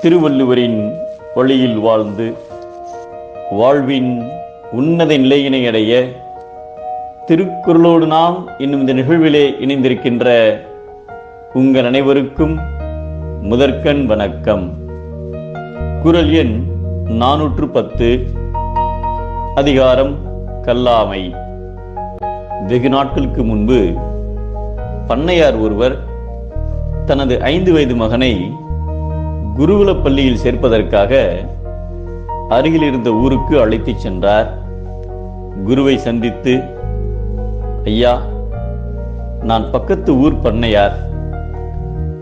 திருவள்ளுவரின் வழியில் வாழ்ந்து வாழ்வின் உன்னத நிலையினை அடைய திருக்குறளோடு நாம் இன்னும் இந்த நிகழ்விலே இணைந்திருக்கின்ற உங்கள் அனைவருக்கும் முதற்கண் வணக்கம். குறள் எண் 410, அதிகாரம் கல்லாமை. வெகு நாட்களுக்கு முன்பு பண்ணையார் ஒருவர் தனது 5 வயது மகனை குருகுல பள்ளியில் சேர்ப்பதற்காக அருகில் இருந்த ஊருக்கு அழைத்துச் சென்றார். குருவை சந்தித்து, ஐயா, நான் பக்கத்து ஊர் பண்ணையார்,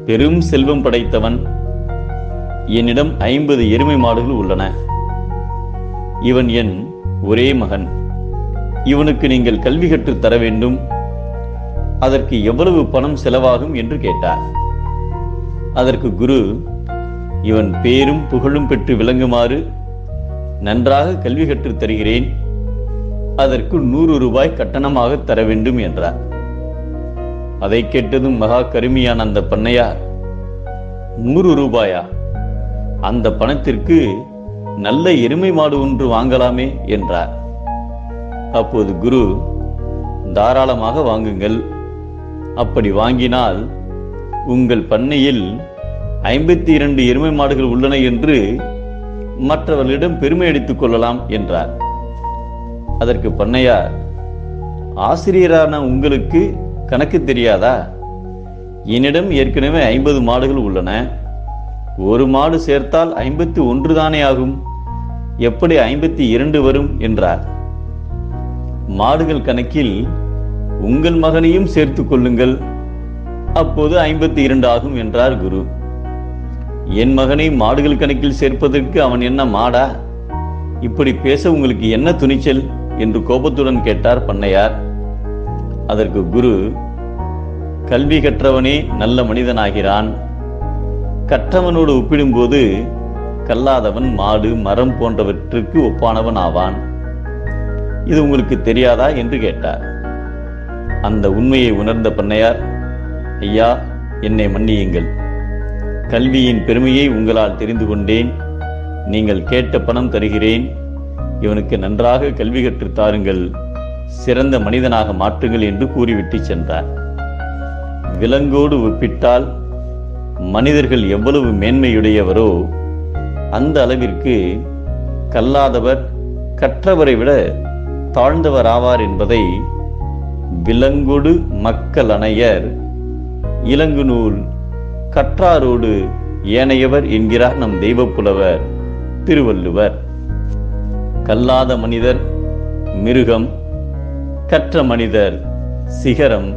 பெரும் செல்வம் படைத்தவன். என்னிடம் 50 எருமை மாடுகள் உள்ளன. இவன் என் ஒரே மகன். இவனுக்கு நீங்கள் கல்வி கற்றுத் தர வேண்டும். அதற்கு எவ்வளவு பணம் செலவாகும் என்று கேட்டார். அதற்கு குரு, இவன் பேரும் புகழும் பெற்று விளங்குமாறு நன்றாக கல்வி கற்றுத் தருகிறேன். அதற்கு 100 ரூபாய் கட்டணமாக தர வேண்டும் என்றார். அதை கேட்டதும் மகா கருமியான அந்த பண்ணையார், 100 ரூபாயா? அந்த பணத்திற்கு நல்ல எருமை மாடு ஒன்று வாங்கலாமே என்றார். அப்போது குரு, தாராளமாக வாங்குங்கள். அப்படி வாங்கினால் உங்கள் பண்ணையில் 52 எருமை மாடுகள் உள்ளன என்று மற்றவர்களிடம் பெருமை அடித்துக் கொள்ளலாம் என்றார். அதற்கு பண்ணையார், ஆசிரியரான உங்களுக்கு கணக்கு தெரியாதா? என்னிடம் ஏற்கனவே 50 மாடுகள் உள்ளன. ஒரு மாடு சேர்த்தால் 51 தானே ஆகும். எப்படி 52 வரும் என்றார். மாடுகள் கணக்கில் உங்கள் மகனையும் சேர்த்துக் கொள்ளுங்கள், அப்போது 52 ஆகும் என்றார் குரு. என் மகனை மாடுகள் கணக்கில் சேர்ப்பதற்கு அவன் என்ன மாடா? இப்படி பேச உங்களுக்கு என்ன துணிச்சல் என்று கோபத்துடன் கேட்டார் பண்ணையார். அதற்கு குரு, கல்வி கற்றவனே நல்ல மனிதனாகிறான். கற்றவனோடு ஒப்பிடும்போது கல்லாதவன் மாடு, மரம் போன்றவற்றுக்கு ஒப்பானவன் ஆவான். இது உங்களுக்கு தெரியாதா என்று கேட்டார். அந்த உண்மையை உணர்ந்த பண்ணையார், ஐயா, என்னை மன்னியுங்கள். கல்வியின் பெருமையை உங்களால் தெரிந்து கொண்டேன். நீங்கள் கேட்ட பணம் தருகிறேன். இவனுக்கு நன்றாக கல்வி கற்றுத் தாருங்கள், சிறந்த மனிதனாக மாற்றுங்கள் என்று கூறிவிட்டு சென்றார். விலங்கோடு ஒப்பிட்டால் மனிதர்கள் எவ்வளவு மேன்மையுடையவரோ அந்த அளவிற்கு கல்லாதவர் கற்றவரை விட தாழ்ந்தவர் ஆவார் என்பதை விலங்கொடு மக்கள் அணையர், இலங்கு நூல் கற்றாரோடு ஏனையவர் என்கிறார் நம் தெய்வ புலவர் திருவள்ளுவர். கல்லாத மனிதர் மிருகம், கற்ற மனிதர் சிகரம்.